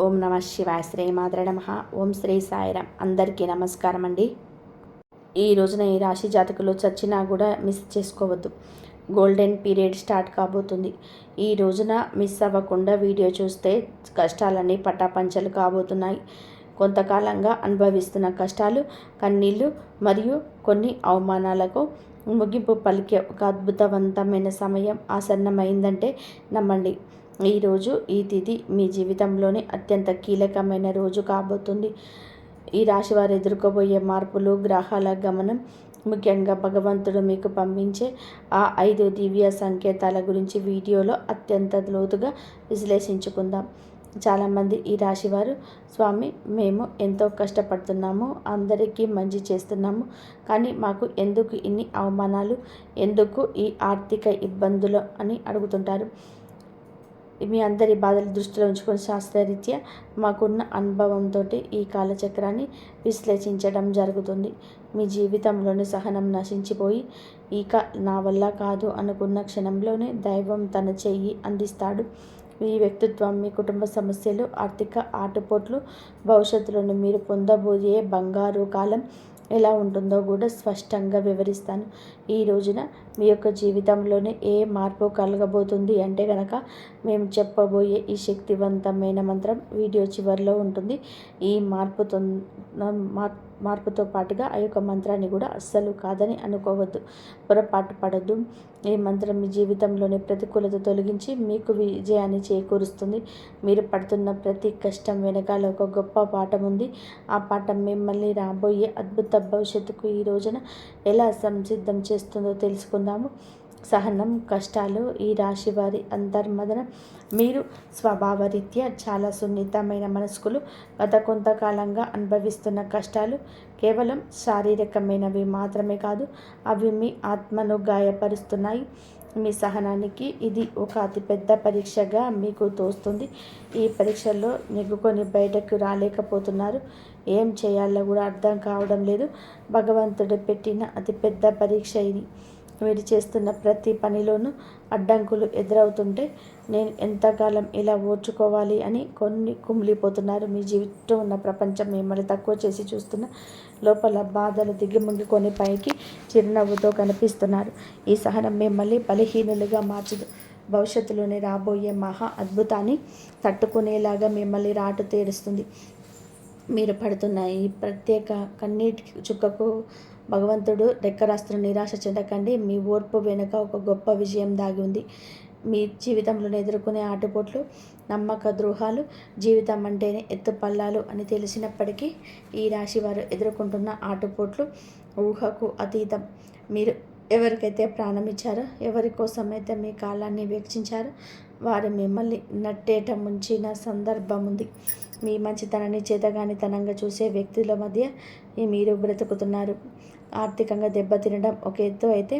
ఓం నమ శివాయ. శ్రీమాత్రే నమః. ఓం శ్రీ సాయిరామ్. అందరికీ నమస్కారం అండి. ఈ రోజున ఈ రాశి జాతకులు చచ్చినా కూడా మిస్ చేసుకోవద్దు. గోల్డెన్ పీరియడ్ స్టార్ట్ కాబోతుంది. ఈ రోజున మిస్ అవ్వకుండా వీడియో చూస్తే కష్టాలన్నీ పటాపంచలు కాబోతున్నాయి. కొంతకాలంగా అనుభవిస్తున్న కష్టాలు, కన్నీళ్ళు మరియు కొన్ని అవమానాలకు ముగింపు పలికే ఒక అద్భుతవంతమైన సమయం ఆసన్నమైందంటే నమ్మండి. ఈరోజు ఈ తిథి మీ జీవితంలోని అత్యంత కీలకమైన రోజు కాబోతుంది. ఈ రాశి వారు ఎదుర్కోబోయే మార్పులు, గ్రహాల గమనం, ముఖ్యంగా భగవంతుడు మీకు పంపించే ఆ 5 దివ్య సంకేతాల గురించి వీడియోలో అత్యంత లోతుగా విశ్లేషించుకుందాం. చాలామంది ఈ రాశివారు, స్వామి మేము ఎంతో కష్టపడుతున్నాము, అందరికీ మంచి చేస్తున్నాము, కానీ మాకు ఎందుకు ఇన్ని అవమానాలు, ఎందుకు ఈ ఆర్థిక ఇబ్బందులు అని అడుగుతుంటారు. మీ అందరి బాధలు దృష్టిలో ఉంచుకొని శాస్త్రరీత్యా మాకున్న అనుభవంతో ఈ కాలచక్రాన్ని విశ్లేషించడం జరుగుతుంది. మీ జీవితంలోని సహనం నశించిపోయి ఇక నా వల్ల కాదు అనుకున్న క్షణంలోనే దైవం తన చెయ్యి అందిస్తాడు. మీ వ్యక్తిత్వం, మీ కుటుంబ సమస్యలు, ఆర్థిక ఆటుపోట్లు, భవిష్యత్తులోని మీరు పొందబోయే బంగారు కాలం ఎలా ఉంటుందో కూడా స్పష్టంగా వివరిస్తాను. ఈ రోజున మీ యొక్క జీవితంలోనే ఏ మార్పు కలగబోతుంది అంటే కనుక మేము చెప్పబోయే ఈ శక్తివంతమైన మంత్రం వీడియో చివరిలో ఉంటుంది. ఈ మార్పుతో పాటుగా ఆ యొక్క మంత్రాన్ని కూడా అస్సలు కాదని అనుకోవద్దు, పొరపాటు పడద్దు. ఈ మంత్రం మీ జీవితంలోని ప్రతికూలత తొలగించి మీకు విజయాన్ని చేకూరుస్తుంది. మీరు పడుతున్న ప్రతి కష్టం వెనకాల ఒక గొప్ప పాఠం ఉంది. ఆ పాఠం మిమ్మల్ని రాబోయే అద్భుత భవిష్యత్తుకు ఈ రోజున ఎలా సంసిద్ధం చేస్తుందో తెలుసుకుందాము. సహనం, కష్టాలు, ఈ రాశి వారి అంతర్మదనం. మీరు స్వభావరీత్యా చాలా సున్నితమైన మనస్కులు. గత కొంతకాలంగా అనుభవిస్తున్న కష్టాలు కేవలం శారీరకమైనవి మాత్రమే కాదు, అవి మీ ఆత్మను గాయపరుస్తున్నాయి. మీ సహనానికి ఇది ఒక అతిపెద్ద పరీక్షగా మీకు తోస్తుంది. ఈ పరీక్షల్లో నెగ్గుకొని బయటకు రాలేకపోతున్నారు. ఏం చేయాలో కూడా అర్థం కావడం లేదు. భగవంతుడు పెట్టిన అతిపెద్ద పరీక్ష ఇది. మీరు చేస్తున్న ప్రతి పనిలోనూ అడ్డంకులు ఎదురవుతుంటే నేను ఎంతకాలం ఇలా ఓర్చుకోవాలి అని కుమిలిపోతున్నారు. మీ జీవితం ఉన్న ప్రపంచం మిమ్మల్ని తక్కువ చేసి చూస్తున్న లోపల బాధలు దిగిముంగికొని పైకి చిరునవ్వుతో కనిపిస్తున్నారు. ఈ సహనం మిమ్మల్ని బలహీనులుగా మార్చదు, భవిష్యత్తులోనే రాబోయే మహా అద్భుతాన్ని తట్టుకునేలాగా మిమ్మల్ని రాటు తేరుస్తుంది. మీరు పడుతున్న ఈ ప్రత్యేక కన్నీటి చుక్కకు భగవంతుడు రెక్కరాస్తున్న నిరాశ చెందకండి. మీ ఓర్పు వెనుక ఒక గొప్ప విజయం దాగి ఉంది. మీ జీవితంలో ఎదుర్కొనే ఆటుపోట్లు, నమ్మక ద్రోహాలు, జీవితం అంటేనే ఎత్తుపల్లాలు అని తెలిసినప్పటికీ ఈ రాశి వారు ఎదుర్కొంటున్న ఆటుపోట్లు ఊహకు అతీతం. మీరు ఎవరికైతే ప్రాణం ఇచ్చారో, ఎవరి కోసమైతే మీ కాలాన్ని వెచ్చించారో వారు మిమ్మల్ని నట్టేట ముంచిన సందర్భం ఉంది. మీ మంచితనాన్ని చేతగానితనంగా చూసే వ్యక్తుల మధ్య మీరు బ్రతుకుతున్నారు. ఆర్థికంగా దెబ్బతినడం ఒక ఎత్తు అయితే,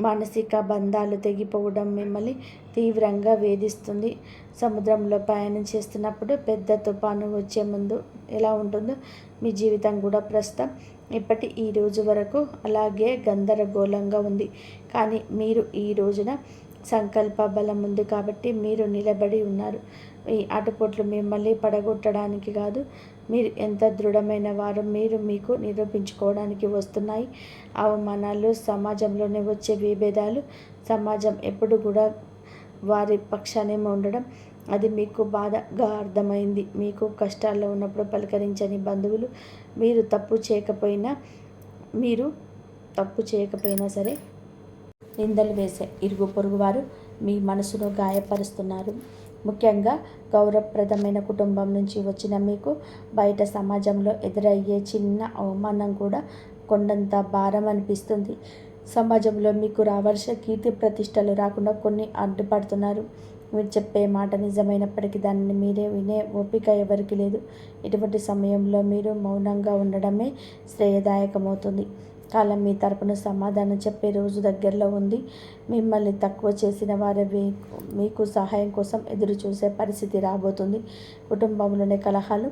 మానసిక బంధాలు తెగిపోవడం మిమ్మల్ని తీవ్రంగా వేధిస్తుంది. సముద్రంలో ప్రయాణం చేస్తున్నప్పుడు పెద్ద తుఫాను వచ్చే ముందు ఎలా ఉంటుందో మీ జీవితం కూడా ప్రస్తుతం ఇప్పటి ఈ రోజు వరకు అలాగే గందరగోళంగా ఉంది. కానీ మీరు ఈ రోజున సంకల్ప బలం ఉంది కాబట్టి మీరు నిలబడి ఉన్నారు. ఈ ఆటుపోట్లు మిమ్మల్ని పడగొట్టడానికి కాదు, మీరు ఎంత దృఢమైన వారు మీరు మీకు నిరూపించుకోవడానికి వస్తున్నాయి. అవమానాలు, సమాజంలోనే వచ్చే విభేదాలు, సమాజం ఎప్పుడు కూడా వారి పక్షానే ఉండడం, అది మీకు బాధగా అర్థమైంది. మీకు కష్టాల్లో ఉన్నప్పుడు పలకరించని బంధువులు, మీరు తప్పు చేయకపోయినా సరే నిందలు వేసే ఇరుగు పొరుగు వారు మీ మనసును గాయపరుస్తున్నారు. ముఖ్యంగా గౌరవప్రదమైన కుటుంబం నుంచి వచ్చిన మీకు బయట సమాజంలో ఎదురయ్యే చిన్న అవమానం కూడా కొండంత భారం అనిపిస్తుంది. సమాజంలో మీకు రావాల్సిన కీర్తి ప్రతిష్టలు రాకుండా కొన్ని అడ్డుపడుతున్నారు. మీరు చెప్పే మాట నిజమైనప్పటికీ దానిని మీరే వినే ఓపిక ఎవరికి లేదు. ఇటువంటి సమయంలో మీరు మౌనంగా ఉండడమే శ్రేయదాయకమవుతుంది. కాలం మీ తరపున సమాధానం చెప్పే రోజు దగ్గరలో ఉంది. మిమ్మల్ని తక్కువ చేసిన వారే మీకు సహాయం కోసం ఎదురు చూసే పరిస్థితి రాబోతుంది. కుటుంబంలోనే కలహాలు,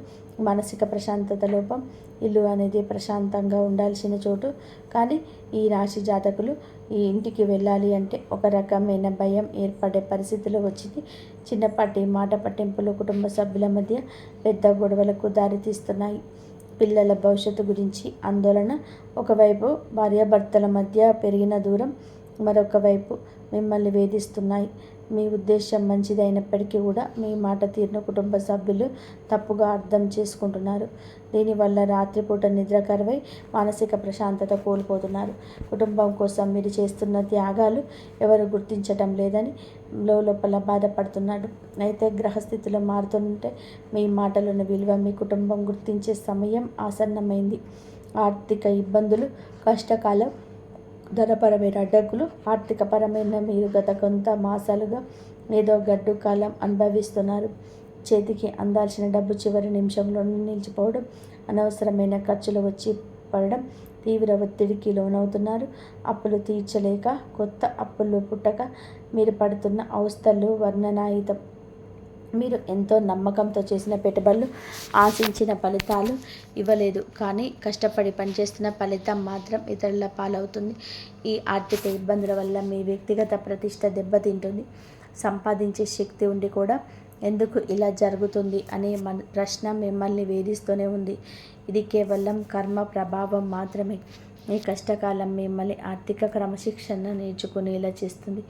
మానసిక ప్రశాంతత లోపం. ఇల్లు అనేది ప్రశాంతంగా ఉండాల్సిన చోటు, కానీ ఈ రాశి జాతకులు ఈ ఇంటికి వెళ్ళాలి అంటే ఒక రకమైన భయం ఏర్పడే పరిస్థితిలో వచ్చింది. చిన్నపాటి మాట పట్టింపులు కుటుంబ సభ్యుల మధ్య పెద్ద గొడవలకు దారితీస్తున్నాయి. పిల్లల భవిష్యత్తు గురించి ఆందోళన. ఒకవైపు భార్యాభర్తల మధ్య పెరిగిన దూరం, మరొక వైపు మిమ్మల్ని వేధిస్తున్నాయి. మీ ఉద్దేశం మంచిదైనప్పటికీ కూడా మీ మాట తీరును కుటుంబ సభ్యులు తప్పుగా అర్థం చేసుకుంటున్నారు. దీనివల్ల రాత్రిపూట నిద్ర కరువై మానసిక ప్రశాంతత కోల్పోతున్నారు. కుటుంబం కోసం మీరు చేస్తున్న త్యాగాలు ఎవరు గుర్తించటం లేదని లోపల బాధపడుతున్నాడు. అయితే గ్రహస్థితిలో మారుతుంటే మీ మాటలోని విలువ మీ కుటుంబం గుర్తించే సమయం ఆసన్నమైంది. ఆర్థిక ఇబ్బందులు, కష్టకాలం, ధనపరమైన అడ్డంకులు. ఆర్థికపరమైన మీరు గత కొంత మాసాలుగా ఏదో గడ్డు కాలం అనుభవిస్తున్నారు. చేతికి అందాల్సిన డబ్బు చివరి నిమిషంలోనే నిలిచిపోవడం, అనవసరమైన ఖర్చులు వచ్చి పడడం, తీవ్ర ఒత్తిడికి లోనవుతున్నారు. అప్పులు తీర్చలేక కొత్త అప్పులు పుట్టక మీరు పడుతున్న అవస్థలు వర్ణనాతీతం. మీరు ఎంతో నమ్మకంతో చేసిన పెట్టుబడులు ఆశించిన ఫలితాలు ఇవ్వలేదు, కానీ కష్టపడి పనిచేస్తున్న ఫలితం మాత్రం ఇతరుల పాలవుతుంది. ఈ ఆర్థిక ఇబ్బందుల వల్ల మీ వ్యక్తిగత ప్రతిష్ట దెబ్బతింటుంది. సంపాదించే శక్తి ఉండి కూడా ఎందుకు ఇలా జరుగుతుంది అనే ప్రశ్న మిమ్మల్ని వేధిస్తూనే ఉంది. ఇది కేవలం కర్మ ప్రభావం మాత్రమే. ఈ కష్టకాలం మిమ్మల్ని ఆర్థిక క్రమశిక్షణ నేర్చుకునేలా చేస్తుంది.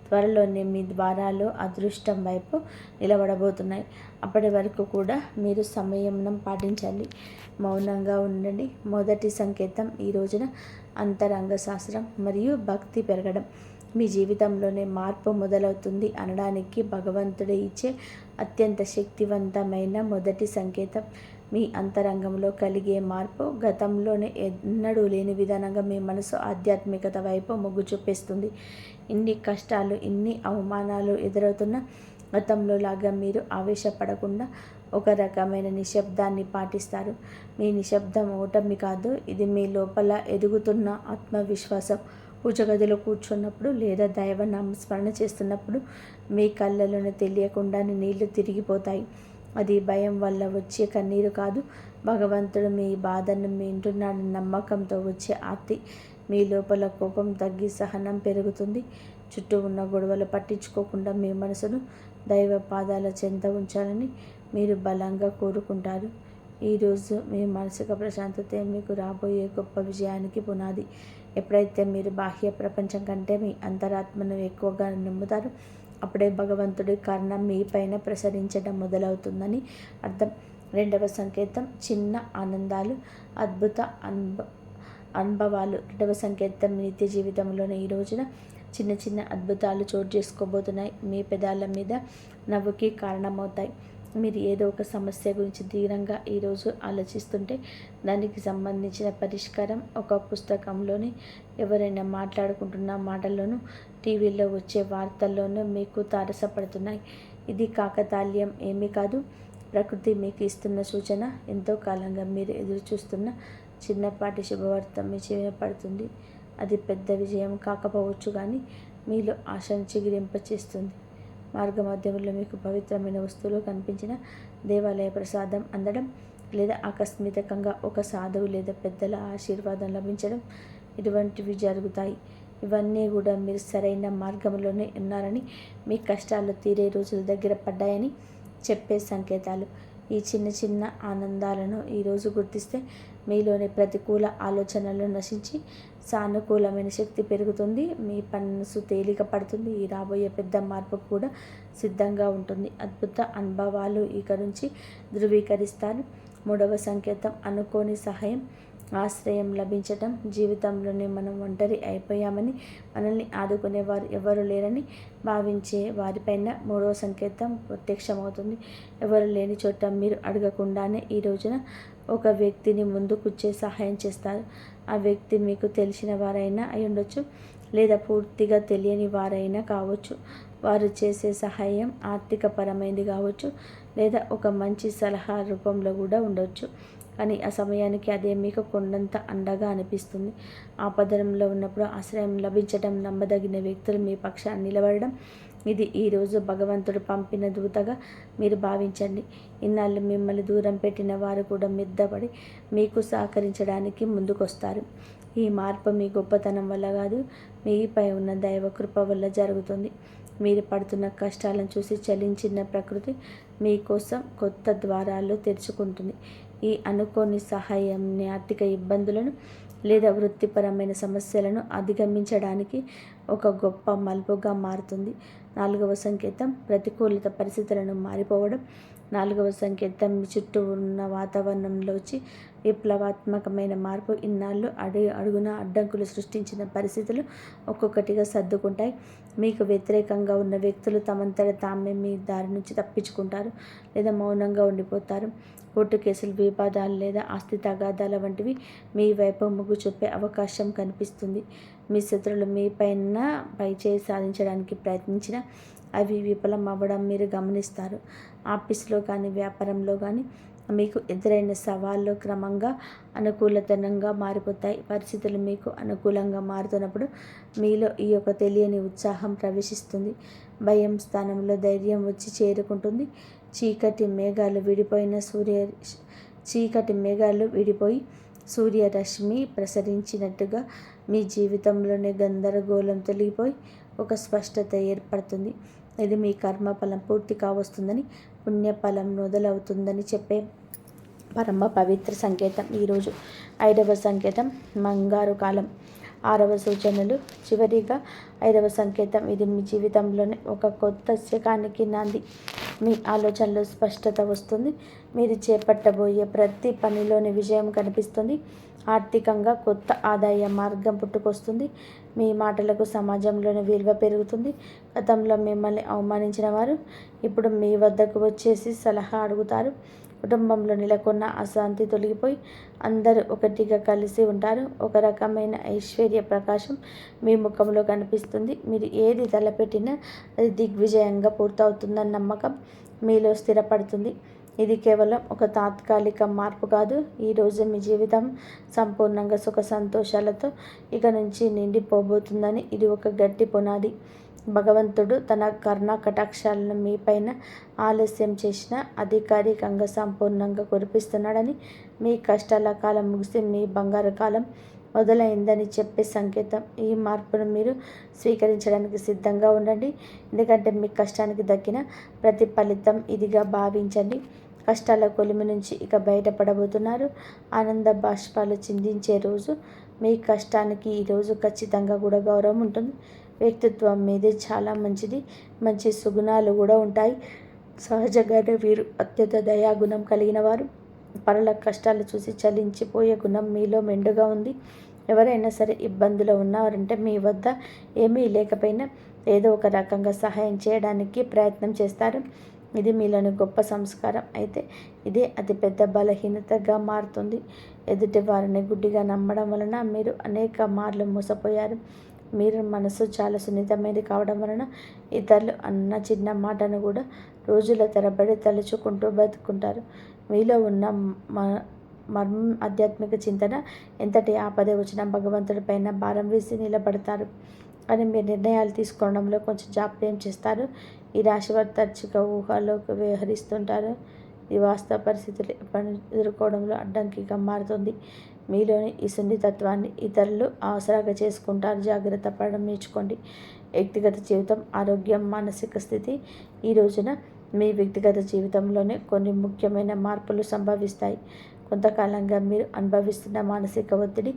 త్వరలోనే మీ ద్వారాలు అదృష్టం వైపు నిలబడబోతున్నాయి. అప్పటి వరకు కూడా మీరు సంయమనం పాటించాలి, మౌనంగా ఉండండి. మొదటి సంకేతం ఈ రోజున అంతరంగ శాస్త్రం మరియు భక్తి పెరగడం. మీ జీవితంలోనే మార్పు మొదలవుతుంది అనడానికి భగవంతుడే ఇచ్చే అత్యంత శక్తివంతమైన మొదటి సంకేతం. మీ అంతరంగంలో కలిగే మార్పు గతంలోనే ఎన్నడూ లేని విధానంగా మీ మనసు ఆధ్యాత్మికత వైపు మొగ్గు చూపిస్తుంది. ఇన్ని కష్టాలు, ఇన్ని అవమానాలు ఎదురవుతున్న గతంలో లాగా మీరు ఆవేశపడకుండా ఒక రకమైన నిశ్శబ్దాన్ని పాటిస్తారు. మీ నిశ్శబ్దం ఓటమి కాదు, ఇది మీ లోపల ఎదుగుతున్న ఆత్మవిశ్వాసం. పూజ గదిలో కూర్చున్నప్పుడు లేదా దైవ నామస్మరణ చేస్తున్నప్పుడు మీ కళ్ళలోనే తెలియకుండానే నీళ్లు తిరిగిపోతాయి. అది భయం వల్ల వచ్చే కన్నీరు కాదు, భగవంతుడు మీ బాధను వింటున్నాడని నమ్మకంతో వచ్చే ఆర్తి. మీ లోపల కోపం తగ్గి సహనం పెరుగుతుంది. చుట్టూ ఉన్న గొడవలు పట్టించుకోకుండా మీ మనసును దైవ పాదాల చెంత ఉంచాలని మీరు బలంగా కోరుకుంటారు. ఈరోజు మీ మానసిక ప్రశాంతతే మీకు రాబోయే గొప్ప విజయానికి పునాది. ఎప్పుడైతే మీరు బాహ్య ప్రపంచం కంటే మీ అంతరాత్మను ఎక్కువగా నమ్ముతారో అప్పుడే భగవంతుడి కారణం మీ పైన ప్రసరించడం మొదలవుతుందని అర్థం. రెండవ సంకేతం చిన్న ఆనందాలు, అద్భుత అనుభవాలు. రెండవ సంకేతం నిత్య జీవితంలోనే ఈ రోజున చిన్న చిన్న అద్భుతాలు చోటు చేసుకోబోతున్నాయి. మీ పెదాల మీద నవ్వుకి కారణమవుతాయి. మీరు ఏదో ఒక సమస్య గురించి తీవ్రంగా ఈరోజు ఆలోచిస్తుంటే దానికి సంబంధించిన పరిష్కారం ఒక పుస్తకంలోని, ఎవరైనా మాట్లాడుకుంటున్న మాటల్లోనూ, టీవీలో వచ్చే వార్తల్లోనూ మీకు తారసపడుతున్నాయి. ఇది కాకతాళీయం ఏమీ కాదు. ప్రకృతి మీకు ఇస్తున్న సూచన. ఎంతో కాలంగా మీరు ఎదురు చూస్తున్న చిన్నపాటి శుభవార్త మీ చెవిన పడుతుంది. అది పెద్ద విజయం కాకపోవచ్చు, కానీ మీలో ఆశను చిగురింపచేస్తుంది. మార్గమధ్యంలో మీకు పవిత్రమైన వస్తువులు కనిపించిన, దేవాలయ ప్రసాదం అందడం, లేదా ఆకస్మికంగా ఒక సాధువు లేదా పెద్దల ఆశీర్వాదం లభించడం, ఇటువంటివి జరుగుతాయి. ఇవన్నీ కూడా మీరు సరైన మార్గంలోనే ఉన్నారని, మీ కష్టాలు తీరే రోజుల దగ్గర పడ్డాయని చెప్పే సంకేతాలు. ఈ చిన్న చిన్న ఆనందాలను ఈరోజు గుర్తిస్తే మీలోని ప్రతికూల ఆలోచనలు నశించి సానుకూలమైన శక్తి పెరుగుతుంది. మీ మనసు తేలిక పడుతుంది. ఈ రాబోయే పెద్ద మార్పు కూడా సిద్ధంగా ఉంటుంది. అద్భుత అనుభవాలు ఇక నుంచి ధృవీకరిస్తారు. మూడవ సంకేతం అనుకోని సహాయం, ఆశ్రయం లభించటం. జీవితంలోనే మనం ఒంటరి అయిపోయామని, మనల్ని ఆదుకునేవారు ఎవరు లేరని భావించే వారిపైన మూడవ సంకేతం ప్రత్యక్షమవుతుంది. ఎవరు లేని చోట మీరు అడగకుండానే ఈ రోజున ఒక వ్యక్తిని ముందుకొచ్చే సహాయం చేస్తారు. ఆ వ్యక్తి మీకు తెలిసిన వారైనా అయి ఉండొచ్చు, లేదా పూర్తిగా తెలియని వారైనా కావచ్చు. వారు చేసే సహాయం ఆర్థికపరమైనది కావచ్చు, లేదా ఒక మంచి సలహా రూపంలో కూడా ఉండొచ్చు. కానీ ఆ సమయానికి అదే మీకు కొండంత అండగా అనిపిస్తుంది. ఆపదలో ఉన్నప్పుడు ఆశ్రయం లభించడం, నమ్మదగిన వ్యక్తులు మీ పక్షాన్ని నిలబడడం, ఇది ఈరోజు భగవంతుడు పంపిన దూతగా మీరు భావించండి. ఇన్నాళ్ళు మిమ్మల్ని దూరం పెట్టిన వారు కూడా మిద్దపడి మీకు సహకరించడానికి ముందుకొస్తారు. ఈ మార్పు మీ గొప్పతనం వల్ల కాదు, మీపై ఉన్న దైవ కృప వల్ల జరుగుతుంది. మీరు పడుతున్న కష్టాలను చూసి చలించిన ప్రకృతి మీకోసం కొత్త ద్వారాలు తెరుచుకుంటుంది. ఈ అనుకోని సహాయాన్ని ఆర్థిక ఇబ్బందులను లేదా వృత్తిపరమైన సమస్యలను అధిగమించడానికి ఒక గొప్ప మలుపుగా మారుతుంది. 4వ సంకేతం ప్రతికూలత పరిస్థితులను మారిపోవడం. 4వ సంకేతం మీ చుట్టూ ఉన్న వాతావరణంలో వచ్చి విప్లవాత్మకమైన మార్పు. ఇన్నాళ్ళు అడుగున అడ్డంకులు సృష్టించిన పరిస్థితులు ఒక్కొక్కటిగా సర్దుకుంటాయి. మీకు వ్యతిరేకంగా ఉన్న వ్యక్తులు తమంతట తామే మీ దారి నుంచి తప్పించుకుంటారు లేదా మౌనంగా ఉండిపోతారు. కోర్టు కేసులు, వివాదాలు లేదా ఆస్తి తగాదాల వంటివి మీ వైపు మొగ్గు చూపే అవకాశం కనిపిస్తుంది. మీ శత్రువులు మీ పైన పైచేయి సాధించడానికి ప్రయత్నించినా అవి విఫలం అవ్వడం మీరు గమనిస్తారు. ఆఫీసులో కానీ వ్యాపారంలో కానీ మీకు ఎదురైన సవాళ్ళు క్రమంగా అనుకూలతనంగా మారిపోతాయి. పరిస్థితులు మీకు అనుకూలంగా మారుతున్నప్పుడు మీలో ఈ యొక్క తెలియని ఉత్సాహం ప్రవేశిస్తుంది. భయం స్థానంలో ధైర్యం వచ్చి చేరుకుంటుంది. చీకటి మేఘాలు విడిపోయి సూర్యరశ్మి ప్రసరించినట్టుగా మీ జీవితంలోనే గందరగోళం తొలగిపోయి ఒక స్పష్టత ఏర్పడుతుంది. ఇది మీ కర్మఫలం పూర్తి కావస్తుందని, పుణ్యఫలం మొదలవుతుందని చెప్పే పరమ పవిత్ర సంకేతం ఈరోజు. 5వ సంకేతం బంగారు కాలం. 6వ సూచనలు. చివరిగా 5వ సంకేతం, ఇది మీ జీవితంలోనే ఒక కొత్త శకానికి నాంది. మీ ఆలోచనలో స్పష్టత వస్తుంది. మీరు చేపట్టబోయే ప్రతి పనిలోని విజయం కనిపిస్తుంది. ఆర్థికంగా కొత్త ఆదాయ మార్గం పుట్టుకొస్తుంది. మీ మాటలకు సమాజంలోని విలువ పెరుగుతుంది. గతంలో మిమ్మల్ని అవమానించిన వారు ఇప్పుడు మీ వద్దకు వచ్చేసి సలహా అడుగుతారు. కుటుంబంలో నెలకొన్న అశాంతి తొలగిపోయి అందరూ ఒకటిగా కలిసి ఉంటారు. ఒక రకమైన ఐశ్వర్య ప్రకాశం మీ ముఖంలో కనిపిస్తుంది. మీరు ఏది తలపెట్టినా అది దిగ్విజయంగా పూర్తవుతుందన్న నమ్మకం మీలో స్థిరపడుతుంది. ఇది కేవలం ఒక తాత్కాలిక మార్పు కాదు. ఈరోజు మీ జీవితం సంపూర్ణంగా సుఖ సంతోషాలతో ఇక నుంచి నిండిపోబోతుందని ఇది ఒక గట్టి పునాది. భగవంతుడు తన కరుణా కటాక్షాలను మీపైన ఆలస్యం చేసినా అధికారికంగా సంపూర్ణంగా కురిపిస్తున్నాడని, మీ కష్టాల కాలం ముగిసి మీ బంగారు కాలం మొదలైందని చెప్పే సంకేతం. ఈ మార్పును మీరు స్వీకరించడానికి సిద్ధంగా ఉండండి. ఎందుకంటే మీ కష్టానికి దక్కిన ప్రతి ఫలితం ఇదిగా భావించండి. కష్టాల కొలిమి నుంచి ఇక బయటపడబోతున్నారు. ఆనంద బాష్పాలు చిందించే రోజు. మీ కష్టానికి ఈరోజు ఖచ్చితంగా కూడా గౌరవం ఉంటుంది. వ్యక్తిత్వం మీదే చాలా మంచి సుగుణాలు కూడా ఉంటాయి. సహజంగానే వీరు అత్యంత దయాగుణం కలిగిన వారు. పరుల కష్టాలు చూసి చలించిపోయే గుణం మీలో మెండుగా ఉంది. ఎవరైనా సరే ఇబ్బందులో ఉన్నవారంటే మీ వద్ద ఏమీ లేకపోయినా ఏదో ఒక రకంగా సహాయం చేయడానికి ప్రయత్నం చేస్తారు. ఇది మీలోని గొప్ప సంస్కారం. అయితే ఇదే అతిపెద్ద బలహీనతగా మారుతుంది. ఎదుటి వారిని గుడ్డిగా నమ్మడం వలన మీరు అనేక మార్లు మోసపోయారు. మీరు మనసు చాలా సున్నితమైనది కావడం వలన ఇతరులు అన్న చిన్న మాటను కూడా రోజుల తరబడి తలుచుకుంటూ బతుకుంటారు. మీలో ఉన్న మర్మం ఆధ్యాత్మిక చింతన ఎంతటి ఆపద వచ్చినా భగవంతుడి పైన భారం వేసి నిలబడతారు. కానీ మీరు నిర్ణయాలు తీసుకోవడంలో కొంచెం జాప్యం చేస్తారు. ఈ రాశి వారు తరచుగా ఊహలోకి వ్యవహరిస్తుంటారు. ఈ వాస్తవ పరిస్థితులు ఎదుర్కోవడంలో అడ్డంకిగా మారుతుంది. మీలోని ఈ సున్నితత్వాన్ని ఇతరులు ఆసరాగా చేసుకుంటారు. జాగ్రత్త పడడం నేర్చుకోండి. వ్యక్తిగత జీవితం, ఆరోగ్యం, మానసిక స్థితి. ఈ రోజున మీ వ్యక్తిగత జీవితంలోనే కొన్ని ముఖ్యమైన మార్పులు సంభవిస్తాయి. కొంతకాలంగా మీరు అనుభవిస్తున్న మానసిక ఒత్తిడి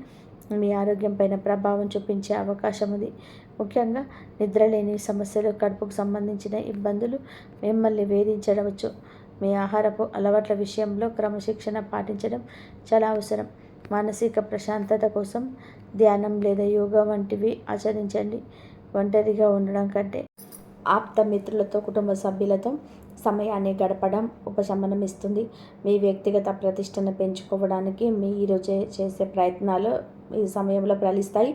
మీ ఆరోగ్యం పైన ప్రభావం చూపించే అవకాశం ఉంది. ముఖ్యంగా నిద్రలేని సమస్యలు, కడుపుకు సంబంధించిన ఇబ్బందులు మిమ్మల్ని వేధించవచ్చు. మీ ఆహారపు అలవాట్ల విషయంలో క్రమశిక్షణ పాటించడం చాలా అవసరం. మానసిక ప్రశాంతత కోసం ధ్యానం లేదా యోగా వంటివి ఆచరించండి. ఒంటరిగా ఉండడం కంటే ఆప్త మిత్రులతో, కుటుంబ సభ్యులతో సమయాన్ని గడపడం ఉపశమనం ఇస్తుంది. మీ వ్యక్తిగత ప్రతిష్టను పెంచుకోవడానికి మీరు చేసే ప్రయత్నాలు ఈ సమయంలో ఫలిస్తాయి.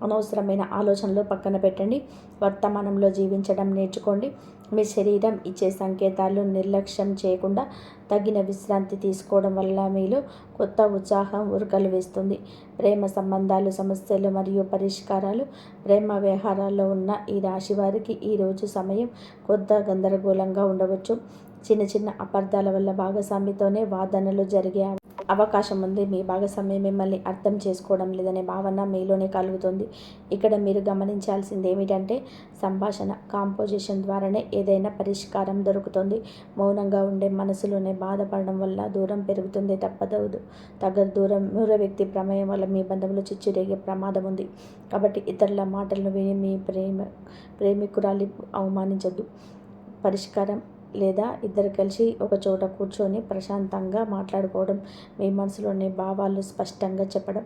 అనవసరమైన ఆలోచనలు పక్కన పెట్టండి. వర్తమానంలో జీవించడం నేర్చుకోండి. మీ శరీరం ఇచ్చే సంకేతాలు నిర్లక్ష్యం చేయకుండా తగిన విశ్రాంతి తీసుకోవడం వల్ల మీలో కొత్త ఉత్సాహం ఉరకలు వేస్తుంది. ప్రేమ సంబంధాలు, సమస్యలు మరియు పరిష్కారాలు. ప్రేమ వ్యవహారాల్లో ఉన్న ఈ రాశి వారికి ఈరోజు సమయం కొత్త గందరగోళంగా ఉండవచ్చు. చిన్న చిన్న అపార్థాల వల్ల భాగస్వామితోనే వాదనలు జరిగే అవకాశం ఉంది. మీ భాగస్వామి మిమ్మల్ని అర్థం చేసుకోవడం లేదనే భావన మీలోనే కలుగుతుంది. ఇక్కడ మీరు గమనించాల్సింది ఏమిటంటే సంభాషణ, కాంపోజిషన్ ద్వారానే ఏదైనా పరిష్కారం దొరుకుతుంది. మౌనంగా ఉండే మనసులోనే బాధపడడం వల్ల దూరం పెరుగుతుంది తగ్గదు. మూడో వ్యక్తి ప్రమేయం వల్ల మీ బంధంలో చిచ్చురేగే ప్రమాదం ఉంది. కాబట్టి ఇతరుల మాటలను విని మీ ప్రేమికురాలి అవమానించద్దు. పరిష్కారం లేదా ఇద్దరు కలిసి ఒక చోట కూర్చొని ప్రశాంతంగా మాట్లాడుకోవడం, మీ మనసులోని భావాలు స్పష్టంగా చెప్పడం.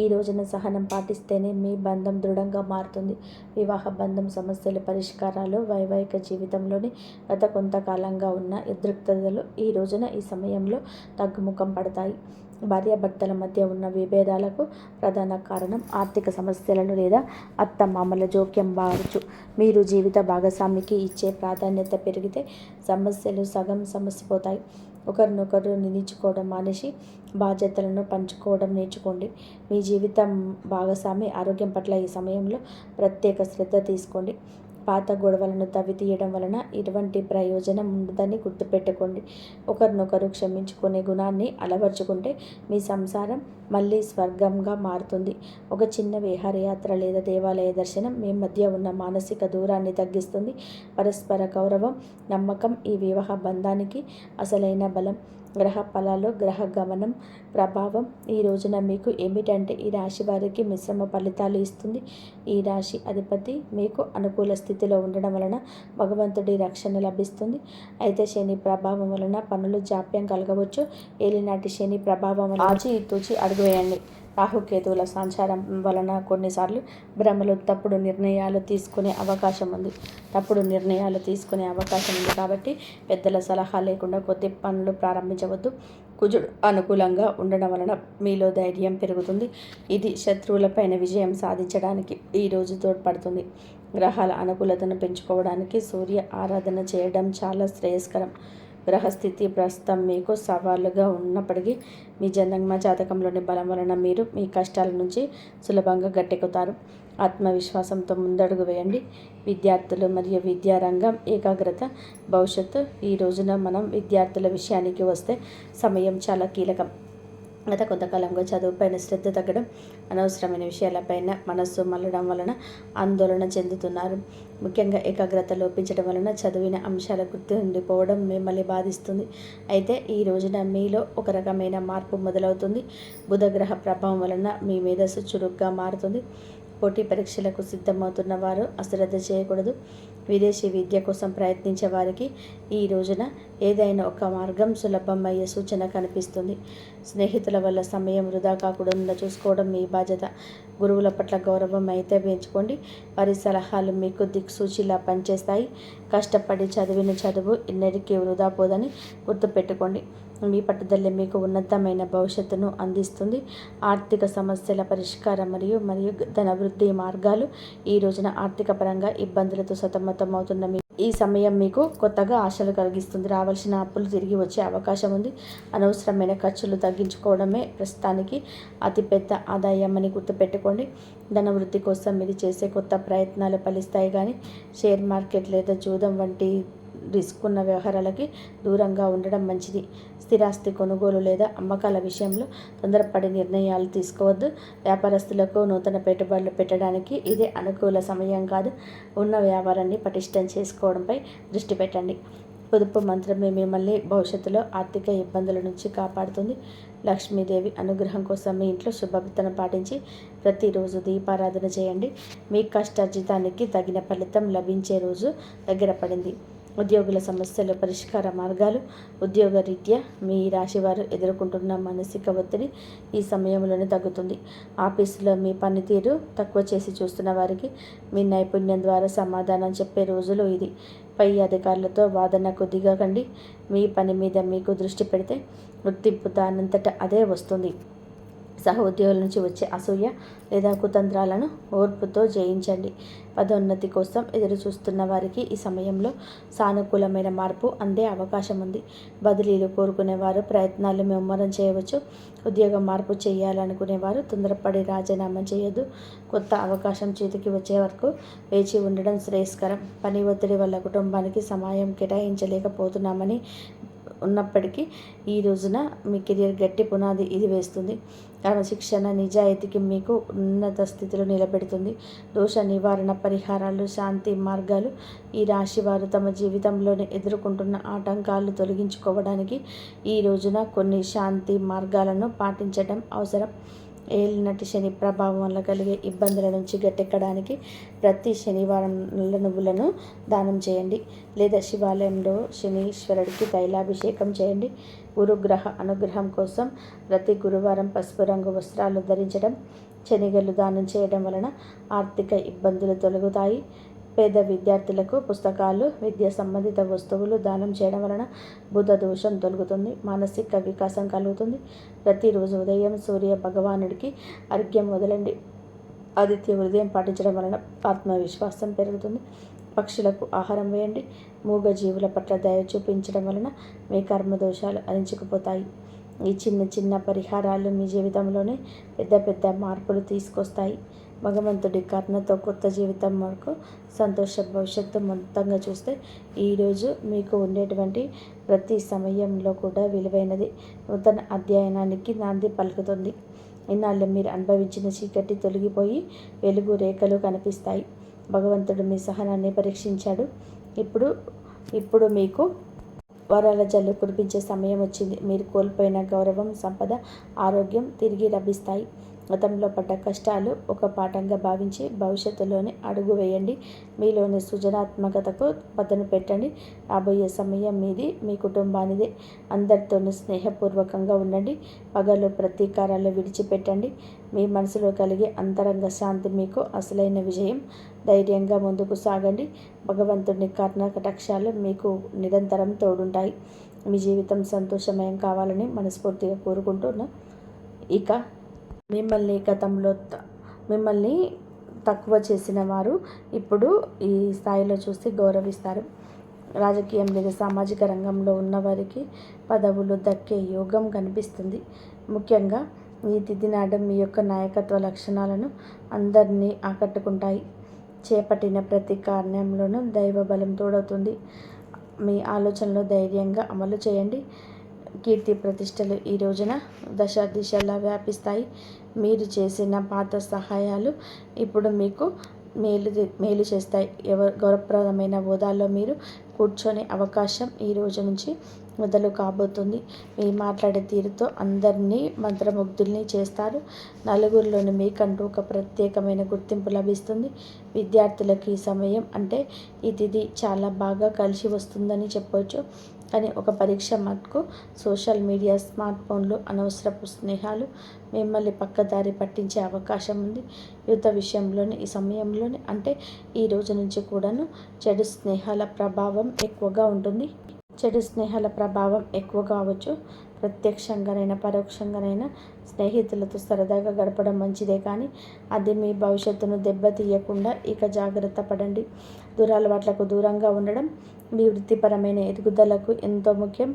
ఈ రోజున సహనం పాటిస్తేనే మీ బంధం దృఢంగా మారుతుంది. వివాహ బంధం సమస్యలు పరిష్కారాలు. వైవాహిక జీవితంలోని గత కొంతకాలంగా ఉన్న ఉద్రిక్తతలు ఈ రోజున ఈ సమయంలో తగ్గుముఖం పడతాయి. భార్యాభర్తల మధ్య ఉన్న విభేదాలకు ప్రధాన కారణం ఆర్థిక సమస్యలను లేదా అత్తమామల జోక్యం కావచ్చు. మీరు జీవిత భాగస్వామికి ఇచ్చే ప్రాధాన్యత పెరిగితే సమస్యలు సగం సమసిపోతాయి. ఒకరినొకరు నిందించుకోవడం మానేసి బాధ్యతలను పంచుకోవడం నేర్చుకోండి. మీ జీవితం భాగస్వామి ఆరోగ్యం పట్ల ఈ సమయంలో ప్రత్యేక శ్రద్ధ తీసుకోండి. పాత గొడవలను తవ్వితీయడం వలన ఎటువంటి ప్రయోజనం ఉండదని గుర్తుపెట్టుకోండి. ఒకరినొకరు క్షమించుకునే గుణాన్ని అలవర్చుకుంటే మీ సంసారం మళ్ళీ స్వర్గంగా మారుతుంది. ఒక చిన్న విహారయాత్ర లేదా దేవాలయ దర్శనం మీ మధ్య ఉన్న మానసిక దూరాన్ని తగ్గిస్తుంది. పరస్పర గౌరవం, నమ్మకం ఈ వివాహ బంధానికి అసలైన బలం. గ్రహ ఫలాలు, గ్రహ గమనం ప్రభావం ఈ రోజున మీకు ఏమిటంటే ఈ రాశి వారికి మిశ్రమ ఫలితాలు ఇస్తుంది. ఈ రాశి అధిపతి మీకు అనుకూల స్థితిలో ఉండడం వలన భగవంతుడి రక్షణ లభిస్తుంది. అయితే శని ప్రభావం వలన పనులు జాప్యం కలగవచ్చు. ఏలినాటి శని ప్రభావం వలన ఆచితూచి అడుగు వేయండి. రాహుకేతువుల సంచారం వలన కొన్నిసార్లు భ్రమలు, తప్పుడు నిర్ణయాలు తీసుకునే అవకాశం ఉంది. కాబట్టి పెద్దల సలహా లేకుండా కొత్త పనులు ప్రారంభించవద్దు. కుజుడు అనుకూలంగా ఉండడం వలన మీలో ధైర్యం పెరుగుతుంది. ఇది శత్రువులపైన విజయం సాధించడానికి ఈరోజు తోడ్పడుతుంది. గ్రహాల అనుకూలతను పెంచుకోవడానికి సూర్య ఆరాధన చేయడం చాలా శ్రేయస్కరం. గ్రహస్థితి ప్రస్తుతం మీకు సవాలుగా ఉన్నప్పటికీ మీ జన్మ జాతకంలోని బలం వలన మీరు మీ కష్టాల నుంచి సులభంగా గట్టెక్కుతారు. ఆత్మవిశ్వాసంతో ముందడుగు వేయండి. విద్యార్థులు మరియు విద్యారంగం ఏకాగ్రత భవిష్యత్తు. ఈ రోజున మనం విద్యార్థుల విషయానికి వస్తే సమయం చాలా కీలకం. గత కొంతకాలంగా చదువుపైన శ్రద్ధ తగ్గడం, అనవసరమైన విషయాలపైన మనస్సు మళ్ళడం వలన ఆందోళన చెందుతున్నారు. ముఖ్యంగా ఏకాగ్రత లోపించడం వలన చదివిన అంశాల గుర్తు ఉండిపోవడం మిమ్మల్ని బాధిస్తుంది. అయితే ఈ రోజున మీలో ఒక రకమైన మార్పు మొదలవుతుంది. బుధగ్రహ ప్రభావం వలన మీ మేధస్సు చురుగ్గా మారుతుంది. పోటీ పరీక్షలకు సిద్ధమవుతున్న వారు అశ్రద్ధ చేయకూడదు. విదేశీ విద్య కోసం ప్రయత్నించే వారికి ఈ రోజున ఏదైనా ఒక మార్గం సులభమయ్యే సూచన కనిపిస్తుంది. స్నేహితుల వల్ల సమయం వృధా కాకుండా చూసుకోవడం మీ బాధ్యత. గురువుల పట్ల గౌరవం అయితే పెంచుకోండి. వారి సలహాలు మీకు దిక్సూచిలా పనిచేస్తాయి. కష్టపడి చదివిన చదువు ఎన్నటికీ వృధా పోదని గుర్తుపెట్టుకోండి. మీ పట్టుదల మీకు ఉన్నతమైన భవిష్యత్తును అందిస్తుంది. ఆర్థిక సమస్యల పరిష్కారం మరియు ధనవృద్ధి మార్గాలు. ఈ రోజున ఆర్థిక పరంగా ఇబ్బందులతో సతమతమవుతున్న ఈ సమయం మీకు కొత్తగా ఆశలు కలిగిస్తుంది. రావాల్సిన అప్పులు తిరిగి వచ్చే అవకాశం ఉంది. అనవసరమైన ఖర్చులు తగ్గించుకోవడమే ప్రస్తుతానికి అతిపెద్ద ఆదాయం అని గుర్తుపెట్టుకోండి. ధనవృద్ధి కోసం మీరు చేసే కొత్త ప్రయత్నాలు ఫలిస్తాయి. కానీ షేర్ మార్కెట్ లేదా జూదం వంటి రిస్క్ ఉన్న వ్యవహారాలకి దూరంగా ఉండడం మంచిది. స్థిరాస్తి కొనుగోలు లేదా అమ్మకాల విషయంలో తొందరపడి నిర్ణయాలు తీసుకోవద్దు. వ్యాపారస్తులకు నూతన పెట్టుబడులు పెట్టడానికి ఇది అనుకూల సమయం కాదు. ఉన్న వ్యాపారాన్ని పటిష్టం చేసుకోవడంపై దృష్టి పెట్టండి. పొదుపు మంత్రమే మిమ్మల్ని భవిష్యత్తులో ఆర్థిక ఇబ్బందుల నుంచి కాపాడుతుంది. లక్ష్మీదేవి అనుగ్రహం కోసం మీ ఇంట్లో శుభ్రతను పాటించి ప్రతిరోజు దీపారాధన చేయండి. మీ కష్టార్జితానికి తగిన ఫలితం లభించే రోజు దగ్గర పడింది. ఉద్యోగుల సమస్యలు పరిష్కార మార్గాలు. ఉద్యోగరీత్యా మీ రాశివారు ఎదుర్కొంటున్న మానసిక ఒత్తిడి ఈ సమయంలోనే తగ్గుతుంది. ఆఫీసులో మీ పనితీరు తక్కువ చేసి చూస్తున్న వారికి మీ నైపుణ్యం ద్వారా సమాధానం చెప్పే రోజులు ఇది. పై అధికారులతో వాదనకు దిగకండి. మీ పని మీద మీకు దృష్టి పెడితే గుర్తింపు దానంతట అదే వస్తుంది. సహోద్యోగుల నుంచి వచ్చే అసూయ లేదా కుతంత్రాలను ఓర్పుతో జయించండి. పదోన్నతి కోసం ఎదురు చూస్తున్న వారికి ఈ సమయంలో సానుకూలమైన మార్పు అందే అవకాశం ఉంది. బదిలీలు కోరుకునేవారు ప్రయత్నాలు ముమ్మరం చేయవచ్చు. ఉద్యోగం మార్పు చేయాలనుకునేవారు తొందరపడి రాజీనామా చేయొద్దు. కొత్త అవకాశం చేతికి వచ్చే వరకు వేచి ఉండడం శ్రేయస్కరం. పని ఒత్తిడి వల్ల కుటుంబానికి సమయం కేటాయించలేకపోతున్నామని ఉన్నప్పటికీ ఈ రోజున మీ కెరియర్ గట్టి పునాది ఇది వేస్తుంది. క్రమశిక్షణ నిజాయితీకి మీకు ఉన్నత స్థితిలో నిలబెడుతుంది. దోష నివారణ పరిహారాలు, శాంతి మార్గాలు. ఈ రాశి వారు తమ జీవితంలోనే ఎదుర్కొంటున్న ఆటంకాలు తొలగించుకోవడానికి ఈ రోజున కొన్ని శాంతి మార్గాలను పాటించడం అవసరం. ఏలినటి శని ప్రభావం వల్ల కలిగే ఇబ్బందుల నుంచి గట్టెక్కడానికి ప్రతి శనివారం నల్ల నువ్వులను దానం చేయండి లేదా శివాలయంలో శనీశ్వరుడికి తైలాభిషేకం చేయండి. గురుగ్రహ అనుగ్రహం కోసం ప్రతి గురువారం పసుపు రంగు వస్త్రాలు ధరించడం, శనిగలు దానం చేయడం వలన ఆర్థిక ఇబ్బందులు తొలగుతాయి. పేద విద్యార్థులకు పుస్తకాలు, విద్యా సంబంధిత వస్తువులు దానం చేయడం వలన బుధ దోషం తొలగుతుంది, మానసిక వికాసం కలుగుతుంది. ప్రతిరోజు ఉదయం సూర్య భగవానుడికి అర్ఘ్యం వదలండి. ఆదిత్య హృదయం పాటించడం వలన ఆత్మవిశ్వాసం పెరుగుతుంది. పక్షులకు ఆహారం వేయండి. మూగ జీవుల పట్ల దయ చూపించడం వలన మీ కర్మదోషాలు అణించుకుపోతాయి. ఈ చిన్న చిన్న పరిహారాలు మీ జీవితంలోనే పెద్ద పెద్ద మార్పులు తీసుకొస్తాయి. భగవంతుడి కరుణతో కొత్త జీవితం వరకు సంతోష భవిష్యత్తు మొత్తంగా చూస్తే ఈరోజు మీకు ఉండేటువంటి ప్రతి సమయంలో కూడా విలువైనది. నూతన అధ్యయనానికి నాంది పలుకుతుంది. ఇన్నాళ్ళు మీరు అనుభవించిన చీకటి తొలగిపోయి వెలుగు రేఖలు కనిపిస్తాయి. భగవంతుడు మీ సహనాన్ని పరీక్షించాడు. ఇప్పుడు మీకు వరాల జల్లు కురిపించే సమయం వచ్చింది. మీరు కోల్పోయిన గౌరవం, సంపద, ఆరోగ్యం తిరిగి లభిస్తాయి. గతంలో పడ్డ కష్టాలు ఒక పాఠంగా భావించి భవిష్యత్తులోనే అడుగు వేయండి. మీలోని సృజనాత్మకతకు పదును పెట్టండి. రాబోయే సమయం మీది, మీ కుటుంబానిదే. అందరితోనూ స్నేహపూర్వకంగా ఉండండి. పగలు ప్రతీకారాలు విడిచిపెట్టండి. మీ మనసులో కలిగే అంతరంగ శాంతి మీకు అసలైన విజయం. ధైర్యంగా ముందుకు సాగండి. భగవంతుని కరుణ కటాక్షాలు మీకు నిరంతరం తోడుంటాయి. మీ జీవితం సంతోషమయం కావాలని మనస్ఫూర్తిగా కోరుకుంటున్నా. ఇక మిమ్మల్ని తక్కువ చేసిన వారు ఇప్పుడు ఈ స్థాయిలో చూసి గౌరవిస్తారు. రాజకీయం లేదా సామాజిక రంగంలో ఉన్నవారికి పదవులు దక్కే యోగం కనిపిస్తుంది. ముఖ్యంగా ఈ తిథి నాడు మీ యొక్క నాయకత్వ లక్షణాలను అందరినీ ఆకట్టుకుంటాయి. చేపట్టిన ప్రతి కార్యంలోనూ దైవ బలం తోడవుతుంది. మీ ఆలోచనలు ధైర్యంగా అమలు చేయండి. కీర్తి ప్రతిష్టలు ఈ రోజున దశ దిశలా వ్యాపిస్తాయి. మీరు చేసిన పాత సహాయాలు ఇప్పుడు మీకు మేలు చేస్తాయి. గౌరవప్రదమైన హోదాలో మీరు కూర్చొనే అవకాశం ఈ రోజు నుంచి మొదలు కాబోతుంది. మీ మాట్లాడే తీరుతో అందరినీ మంత్రముగ్ధుల్ని చేస్తారు. నలుగురిలోని మీకంటూ ఒక ప్రత్యేకమైన గుర్తింపు లభిస్తుంది. విద్యార్థులకు ఈ సమయం అంటే ఈ తిథి చాలా బాగా కలిసి వస్తుందని చెప్పవచ్చు. కానీ ఒక పరీక్ష మటుకు సోషల్ మీడియా, స్మార్ట్ ఫోన్లు, అనవసరపు స్నేహాలు మిమ్మల్ని పక్కదారి పట్టించే అవకాశం ఉంది. యువత విషయంలోని ఈ సమయంలోని అంటే ఈ రోజు నుంచి కూడాను చెడు స్నేహాల ప్రభావం ఎక్కువగా ఉంటుంది. చెడు స్నేహాల ప్రభావం ఎక్కువ కావచ్చు. ప్రత్యక్షంగానైనా పరోక్షంగానైనా స్నేహితులతో సరదాగా గడపడం మంచిదే, కానీ అది మీ భవిష్యత్తును దెబ్బతీయకుండా ఇక జాగ్రత్త పడండి. దురలవాట్లకు దూరంగా ఉండడం మీ వృత్తిపరమైన ఎదుగుదలకు ఎంతో ముఖ్యం.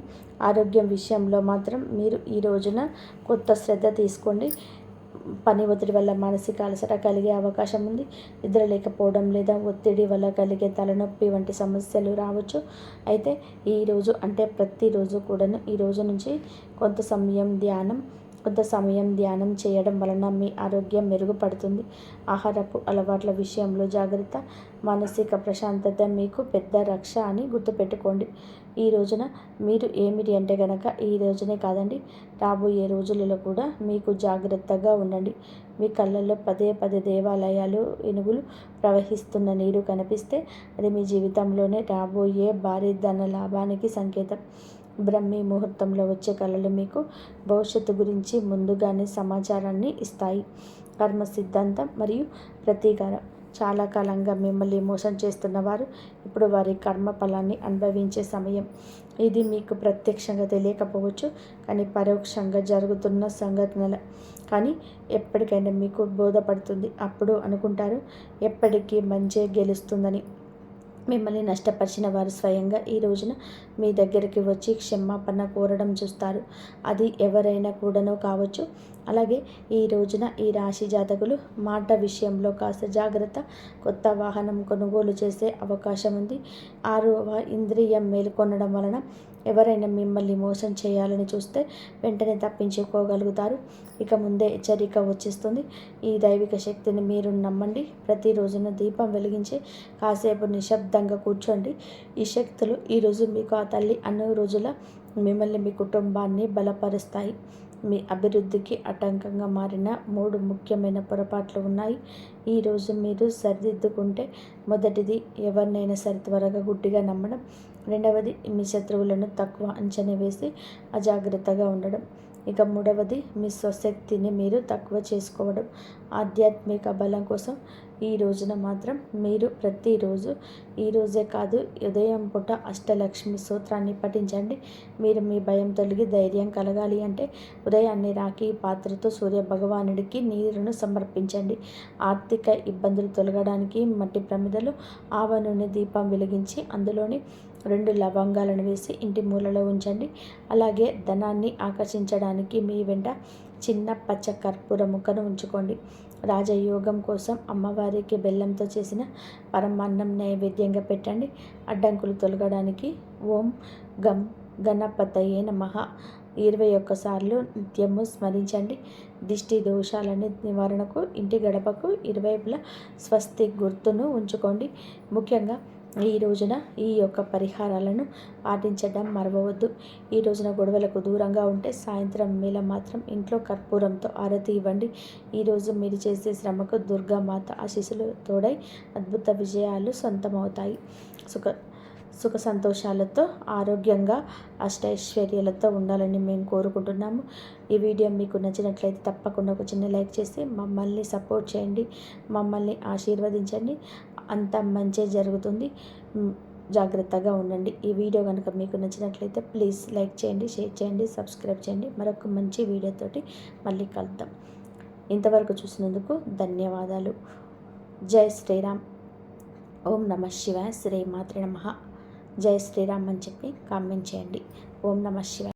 ఆరోగ్యం విషయంలో మాత్రం మీరు ఈ రోజున కొత్త శ్రద్ధ తీసుకోండి. పని ఒత్తిడి వల్ల మానసిక అలసట కలిగే అవకాశం ఉంది. నిద్ర లేకపోవడం లేదా ఒత్తిడి వల్ల కలిగే తలనొప్పి వంటి సమస్యలు రావచ్చు. అయితే ఈరోజు అంటే ప్రతిరోజు కూడాను ఈ రోజు నుంచి కొంత సమయం ధ్యానం చేయడం వలన మీ ఆరోగ్యం మెరుగుపడుతుంది. ఆహారపు అలవాట్ల విషయంలో జాగ్రత్త. మానసిక ప్రశాంతత మీకు పెద్ద రక్ష అని గుర్తుపెట్టుకోండి. ఈ రోజున మీరు ఏమిటి అంటే కనుక ఈ రోజునే కాదండి, రాబోయే రోజులలో కూడా మీకు జాగ్రత్తగా ఉండండి. మీ కళ్ళల్లో పదే పదే దేవాలయాలు, ఏనుగులు ప్రవహిస్తున్న నీరు కనిపిస్తే అది మీ జీవితంలోనే రాబోయే భారీ ధన లాభానికి సంకేతం. బ్రహ్మీ ముహూర్తంలో వచ్చే కళలు మీకు భవిష్యత్తు గురించి ముందుగానే సమాచారాన్ని ఇస్తాయి. కర్మ సిద్ధాంతం మరియు ప్రతీకారం. చాలా కాలంగా మిమ్మల్ని మోసం చేస్తున్నవారు ఇప్పుడు వారి కర్మ ఫలాన్ని అనుభవించే సమయం. ఇది మీకు ప్రత్యక్షంగా తెలియకపోవచ్చు, కానీ పరోక్షంగా జరుగుతున్న సంఘటనల కానీ ఎప్పటికైనా మీకు బోధపడుతుంది. అప్పుడు అనుకుంటారు ఎప్పటికీ మంచే గెలుస్తుందని. మిమ్మల్ని నష్టపరిచిన వారు స్వయంగా ఈ రోజున మీ దగ్గరికి వచ్చి క్షమాపణ కోరడం చూస్తారు. అది ఎవరైనా కూడానో కావచ్చు. అలాగే ఈ రోజున ఈ రాశి జాతకులు మాట విషయంలో కాస్త జాగ్రత్త. కొత్త వాహనం కొనుగోలు చేసే అవకాశం ఉంది. 6వ ఇంద్రియం మేల్కొనడం వలన ఎవరైనా మిమ్మల్ని మోసం చేయాలని చూస్తే వెంటనే తప్పించుకోగలుగుతారు. ఇక ముందే హెచ్చరిక వచ్చేస్తుంది. ఈ దైవిక శక్తిని మీరు నమ్మండి. ప్రతిరోజున దీపం వెలిగించి కాసేపు నిశ్శబ్దంగా కూర్చోండి. ఈ శక్తులు ఈరోజు మీకు ఆ తల్లి అన్ని రోజుల మిమ్మల్ని మీ కుటుంబాన్ని బలపరుస్తాయి. మీ అభివృద్ధికి ఆటంకంగా మారిన 3 ముఖ్యమైన పొరపాట్లు ఉన్నాయి. ఈరోజు మీరు సరిదిద్దుకుంటే మొదటిది ఎవరినైనా సరే త్వరగా గుడ్డిగా నమ్మడం. రెండవది మీ శత్రువులను తక్కువ అంచనా వేసి అజాగ్రత్తగా ఉండడం. ఇక మూడవది మీ స్వశక్తిని మీరు తక్కువ చేసుకోవడం. ఆధ్యాత్మిక బలం కోసం ఈ రోజున మాత్రం మీరు ప్రతిరోజు ఈరోజే కాదు ఉదయం పూట అష్టలక్ష్మి స్తోత్రాన్ని పఠించండి. మీరు మీ భయం తొలగి ధైర్యం కలగాలి అంటే ఉదయాన్నే రాఖీ పాత్రతో సూర్య భగవానుడికి నీరును సమర్పించండి. ఆర్థిక ఇబ్బందులు తొలగడానికి మట్టి ప్రమిదలు ఆవ నూనె దీపం వెలిగించి అందులోని 2 లవంగాలను వేసి ఇంటి మూలలో ఉంచండి. అలాగే ధనాన్ని ఆకర్షించడానికి మీ వెంట చిన్న పచ్చ కర్పూర ముక్కను ఉంచుకోండి. రాజయోగం కోసం అమ్మవారికి బెల్లంతో చేసిన పరమాన్నం నైవేద్యంగా పెట్టండి. అడ్డంకులు తొలగడానికి ఓం గం గణపతయే నమః 21 సార్లు నిత్యము స్మరించండి. దిష్టి దోషాలని నివారణకు ఇంటి గడపకు ఇరువైపులా స్వస్తి గుర్తును ఉంచుకోండి. ముఖ్యంగా ఈ రోజున ఈ యొక్క పరిహారాలను పాటించడం మరవవద్దు. ఈ రోజున గొడవలకు దూరంగా ఉంటే సాయంత్రం వేళ మాత్రం ఇంట్లో కర్పూరంతో ఆరతి ఇవ్వండి. ఈరోజు మీరు చేసే శ్రమకు దుర్గామాత ఆశీస్సులు తోడై అద్భుత విజయాలు సొంతమవుతాయి. సుఖ సంతోషాలతో ఆరోగ్యంగా అష్టైశ్వర్యాలతో ఉండాలని మేము కోరుకుంటున్నాము. ఈ వీడియో మీకు నచ్చినట్లయితే తప్పకుండా ఒక చిన్న లైక్ చేసి మమ్మల్ని సపోర్ట్ చేయండి, మమ్మల్ని ఆశీర్వదించండి. అంత మంచి జరుగుతుంది. జాగ్రత్తగా ఉండండి. ఈ వీడియో కనుక మీకు నచ్చినట్లయితే ప్లీజ్ లైక్ చేయండి, షేర్ చేయండి, సబ్స్క్రైబ్ చేయండి. మరొక మంచి వీడియోతోటి మళ్ళీ కలుద్దాం. ఇంతవరకు చూసినందుకు ధన్యవాదాలు. జై శ్రీరామ్. ఓం నమః శివాయ. శ్రీమాత్రే నమః. జై శ్రీరామ్ అని చెప్పి కామెంట్ చేయండి. ఓం నమః శివాయ.